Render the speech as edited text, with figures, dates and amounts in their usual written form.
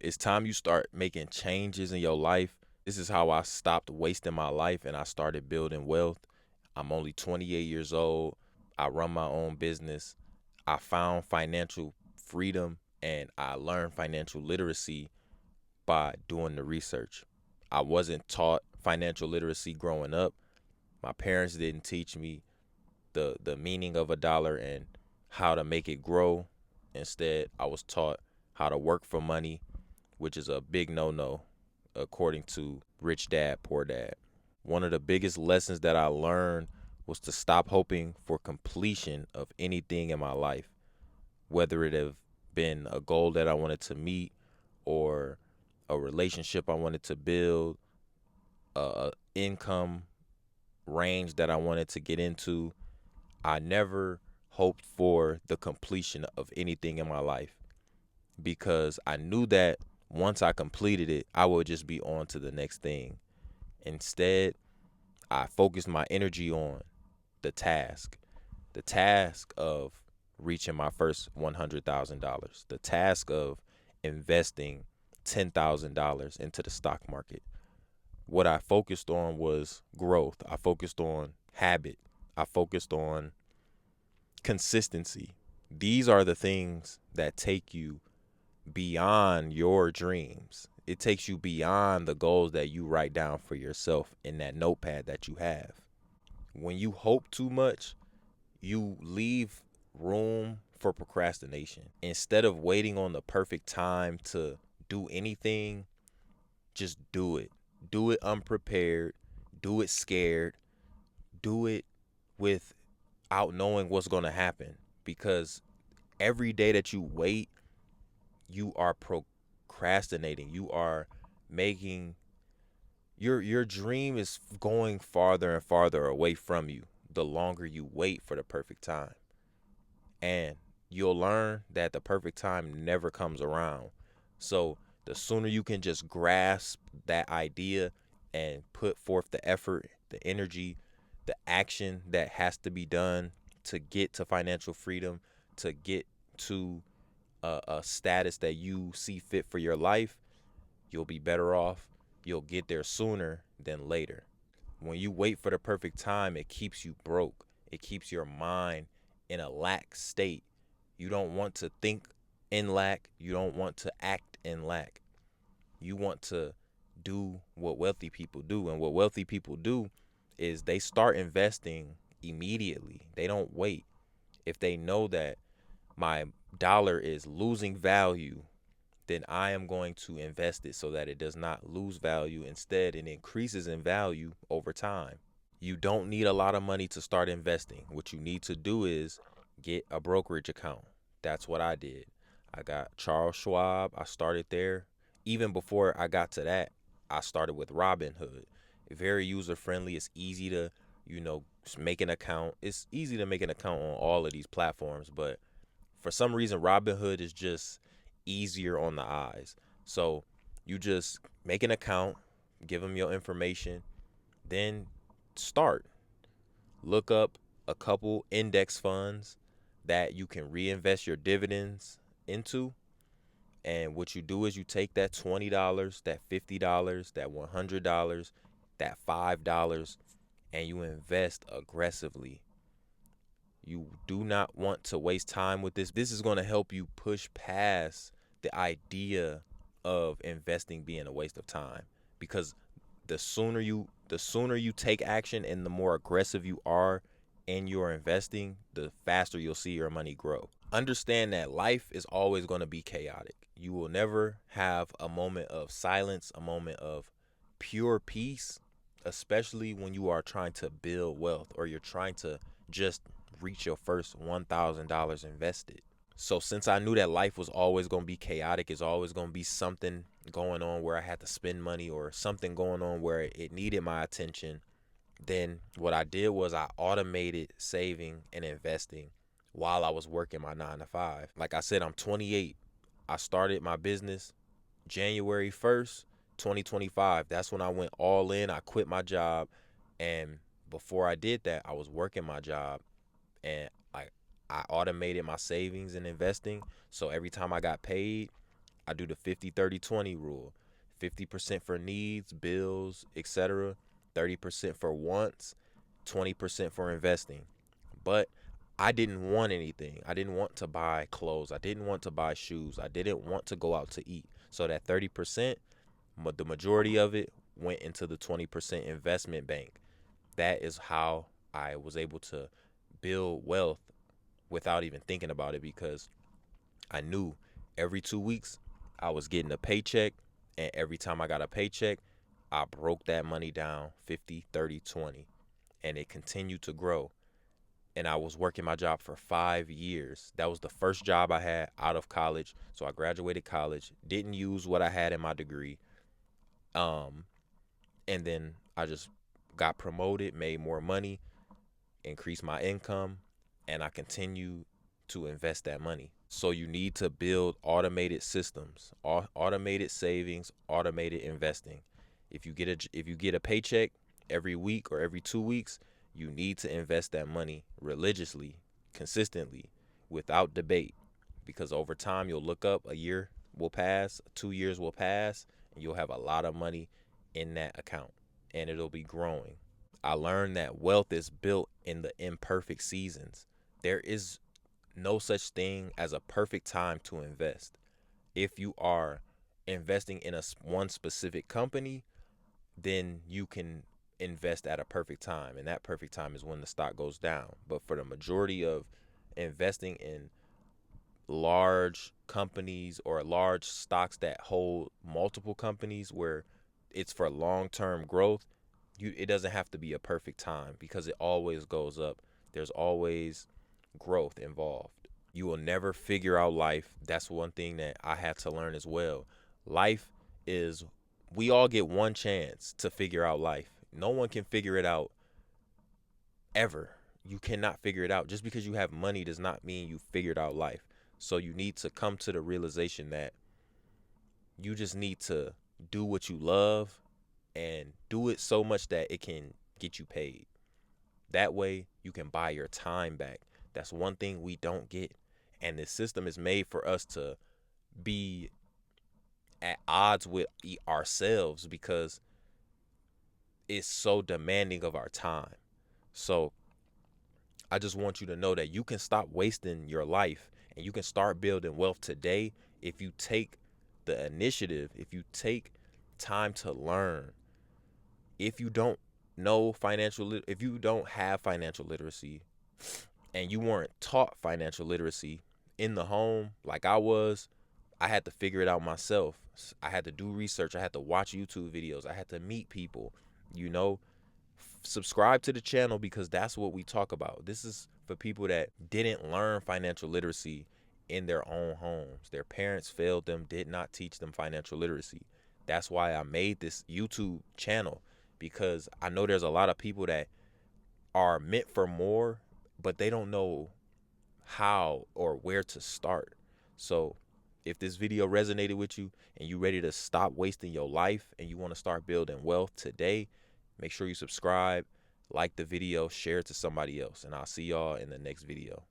It's time you start making changes in your life. This is how I stopped wasting my life and I started building wealth. I'm only 28 years old. I run my own business. I found financial freedom and I learned financial literacy by doing the research. I wasn't taught financial literacy growing up. My parents didn't teach me the meaning of a dollar and how to make it grow. Instead, I was taught how to work for money, which is a big no-no according to Rich Dad, Poor Dad. One of the biggest lessons that I learned was to stop hoping for completion of anything in my life, whether it have been a goal that I wanted to meet or a relationship I wanted to build, a income range that I wanted to get into. I never hoped for the completion of anything in my life because I knew that once I completed it, I would just be on to the next thing. Instead, I focused my energy on the task of reaching my first $100,000, the task of investing $10,000 into the stock market. What I focused on was growth. I focused on habit. I focused on consistency. These are the things that take you beyond your dreams. It takes you beyond the goals that you write down for yourself in that notepad that you have. When you hope too much, you leave room for procrastination. Instead of waiting on the perfect time to do anything, just do it. Do it unprepared. Do it scared. Do it without knowing what's going to happen. Because every day that you wait, you are procrastinating. You are making your dream is going farther and farther away from you the longer you wait for the perfect time. And you'll learn that the perfect time never comes around. So the sooner you can just grasp that idea and put forth the effort, the energy, the action that has to be done to get to financial freedom, to get to a status that you see fit for your life, you'll be better off. You'll get there sooner than later. When you wait for the perfect time, it keeps you broke. It keeps your mind in a lack state. You don't want to think in lack. You don't want to act in lack. You want to do what wealthy people do. And what wealthy people do is they start investing immediately. They don't wait. If they know that my dollar is losing value, then I am going to invest it so that it does not lose value. Instead, it increases in value over time. You don't need a lot of money to start investing. What you need to do is get a brokerage account. That's what I did. I got Charles Schwab. I started there. Even before I got to that, I started with Robinhood. Very user friendly. It's easy to, make an account. It's easy to make an account on all of these platforms, but for some reason, Robinhood is just easier on the eyes. So you just make an account, give them your information, then start. Look up a couple index funds that you can reinvest your dividends into. And what you do is you take that $20, that $50, that $100, that $5, and you invest aggressively. You do not want to waste time with this. This is going to help you push past the idea of investing being a waste of time, because the sooner you take action and the more aggressive you are in your investing, the faster you'll see your money grow. Understand that life is always going to be chaotic. You will never have a moment of silence, a moment of pure peace, especially when you are trying to build wealth or you're trying to just reach your first $1,000 invested. So since I knew that life was always going to be chaotic, it's always going to be something going on where I had to spend money or something going on where it needed my attention, then what I did was I automated saving and investing while I was working my 9 to 5. Like I said, I'm 28. I started my business January 1st, 2025. That's when I went all in. I quit my job. And before I did that, I was working my job and I automated my savings and investing. So every time I got paid, I do the 50-30-20 rule. 50% for needs, bills, etc. 30% for wants, 20% for investing. But I didn't want anything. I didn't want to buy clothes. I didn't want to buy shoes. I didn't want to go out to eat. So that 30%, the majority of it went into the 20% investment bank. That is how I was able to build wealth without even thinking about it, because I knew every 2 weeks I was getting a paycheck, and every time I got a paycheck, I broke that money down 50-30-20, and it continued to grow. And I was working my job for 5 years. That was the first job I had out of college. So I graduated college, didn't use what I had in my degree. Um, and then I just got promoted, made more money, increased my income, and I continue to invest that money. So you need to build automated systems, automated savings, automated investing. If you get a paycheck every week or every 2 weeks, you need to invest that money religiously, consistently, without debate. Because over time, you'll look up, a year will pass, 2 years will pass, and you'll have a lot of money in that account, and it'll be growing. I learned that wealth is built in the imperfect seasons. There is no such thing as a perfect time to invest. If you are investing in one specific company, then you can invest at a perfect time, and that perfect time is when the stock goes down. But for the majority of investing in large companies or large stocks that hold multiple companies, where it's for long-term growth, it doesn't have to be a perfect time, because it always goes up. There's always growth involved. You will never figure out life. That's one thing that I had to learn as well. Life is, we all get one chance to figure out life. No one can figure it out ever. You cannot figure it out. Just because you have money does not mean you figured out life. So you need to come to the realization that you just need to do what you love, and do it so much that it can get you paid. That way you can buy your time back. That's one thing we don't get. And this system is made for us to be at odds with ourselves, because it's so demanding of our time. So I just want you to know that you can stop wasting your life, and you can start building wealth today if you take the initiative, if you take time to learn. If you don't if you don't have financial literacy, and you weren't taught financial literacy in the home like I was, I had to figure it out myself. I had to do research. I had to watch YouTube videos. I had to meet people, you know. Subscribe to the channel, because that's what we talk about. This is for people that didn't learn financial literacy in their own homes. Their parents failed them, did not teach them financial literacy. That's why I made this YouTube channel, because I know there's a lot of people that are meant for more, but they don't know how or where to start. So if this video resonated with you, and you ready to stop wasting your life, and you want to start building wealth today, make sure you subscribe, like the video, share it to somebody else, and I'll see y'all in the next video.